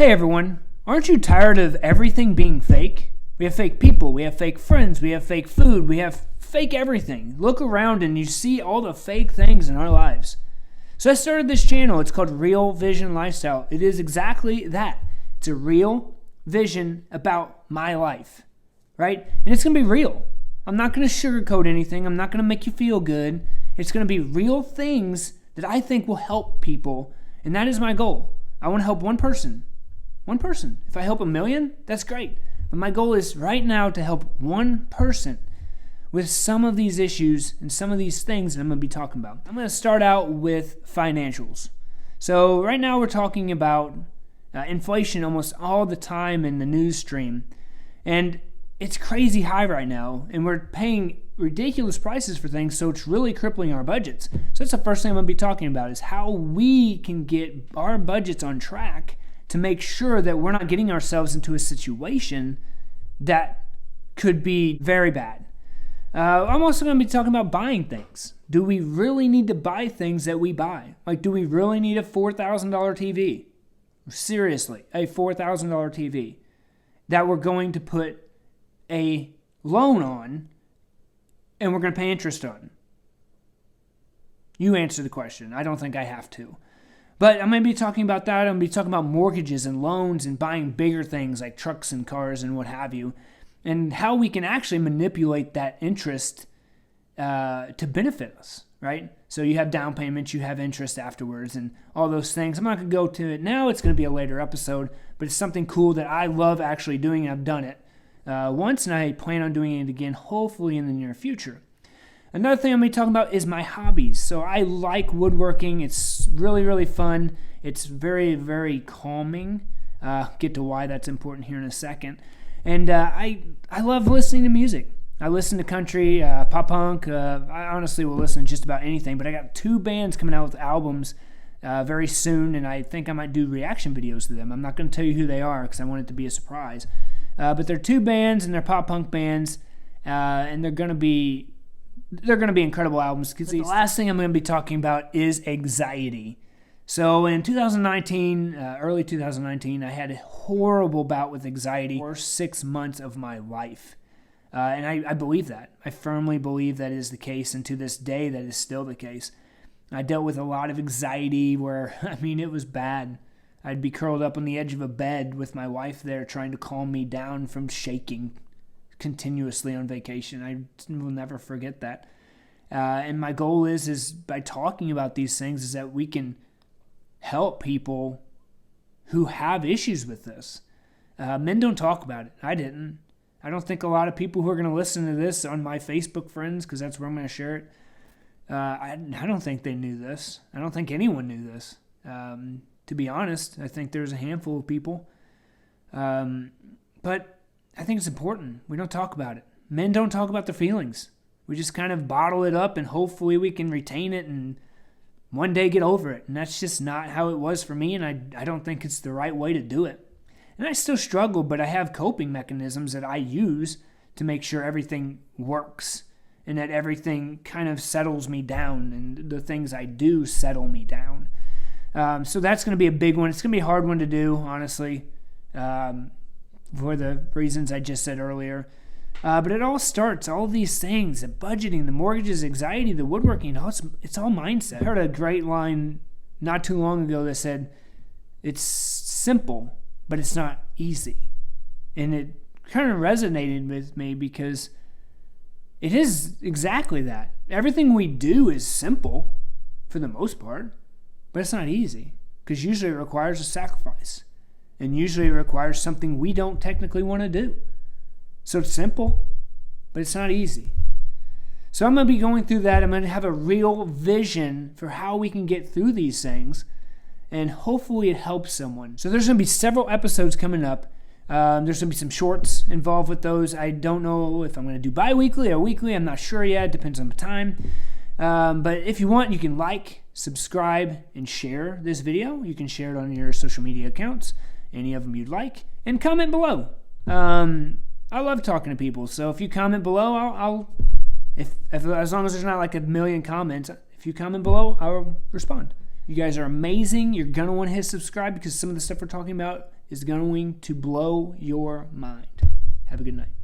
Hey everyone, aren't you tired of everything being fake? We have fake people, we have fake friends, we have fake food, we have fake everything. Look around and you see all the fake things in our lives. So I started this channel. It's called Real Vision Lifestyle. It is exactly that. It's a real vision about my life, right? And it's going to be real. I'm not going to sugarcoat anything. I'm not going to make you feel good. It's going to be real things that I think will help people, and that is my goal. I want to help one person. One person. If I help 1 million, that's great. But my goal is right now to help one person with some of these issues and some of these things that I'm going to be talking about. I'm going to start out with financials. So right now we're talking about inflation almost all the time in the news stream. And it's crazy high right now. And we're paying ridiculous prices for things, so it's really crippling our budgets. So that's the first thing I'm going to be talking about, is how we can get our budgets on track to make sure that we're not getting ourselves into a situation that could be very bad. I'm also going to be talking about buying things. Do we really need to buy things that we buy? Like, do we really need a $4,000 TV? Seriously, a $4,000 TV that we're going to put a loan on and we're going to pay interest on? You answer the question. I don't think I have to. But I'm going to be talking about that. I'm going to be talking about mortgages and loans and buying bigger things like trucks and cars and what have you, and how we can actually manipulate that interest to benefit us, right? So you have down payments, you have interest afterwards, and all those things. I'm not going to go to it now. It's going to be a later episode, but it's something cool that I love actually doing. I've done it once, and I plan on doing it again, hopefully in the near future. Another thing I'm going to be talking about is my hobbies. So I like woodworking. It's really, really fun. It's very, very calming. Get to why that's important here in a second. And I love listening to music. I listen to country, pop punk. I honestly will listen to just about anything. But I got 2 bands coming out with albums very soon, and I think I might do reaction videos to them. I'm not going to tell you who they are because I want it to be a surprise. But they're 2 bands, and they're pop punk bands, and they're going to be incredible albums. Because the last thing I'm going to be talking about is anxiety. So in 2019, early 2019, I had a horrible bout with anxiety for 6 months of my life. And I believe that. I firmly believe that is the case, and to this day, that is still the case. I dealt with a lot of anxiety where, it was bad. I'd be curled up on the edge of a bed with my wife there trying to calm me down from shaking continuously on vacation. I will never forget that. And my goal is by talking about these things is that we can help people who have issues with this. Men don't talk about it. I didn't. I don't think a lot of people who are going to listen to this on my Facebook friends, because that's where I'm going to share it, I don't think they knew this. I don't think anyone knew this. To be honest, I think there's a handful of people. But I think it's important. We don't talk about it. Men don't talk about their feelings. We just kind of bottle it up, and hopefully we can retain it and one day get over it. And that's just not how it was for me, and I don't think it's the right way to do it. And I still struggle, but I have coping mechanisms that I use to make sure everything works and that everything kind of settles me down, and the things I do settle me down. So that's going to be a big one. It's going to be a hard one to do, honestly, for the reasons I just said earlier. But it all starts, all of these things, the budgeting, the mortgages, anxiety, the woodworking, it's all mindset. I heard a great line not too long ago that said, it's simple, but it's not easy. And it kind of resonated with me because it is exactly that. Everything we do is simple for the most part, but it's not easy because usually it requires a sacrifice. And usually it requires something we don't technically want to do. So it's simple, but it's not easy. So I'm going to be going through that. I'm going to have a real vision for how we can get through these things, and hopefully it helps someone. So there's going to be several episodes coming up. There's going to be some shorts involved with those. I don't know if I'm going to do bi-weekly or weekly. I'm not sure yet. It depends on the time. But if you want, you can like, subscribe, and share this video. You can share it on your social media accounts, any of them you'd like, and comment below. I love talking to people, so if you comment below, I'll as long as there's not like 1 million comments, if you comment below, I'll respond. You guys are amazing. You're going to want to hit subscribe because some of the stuff we're talking about is going to blow your mind. Have a good night.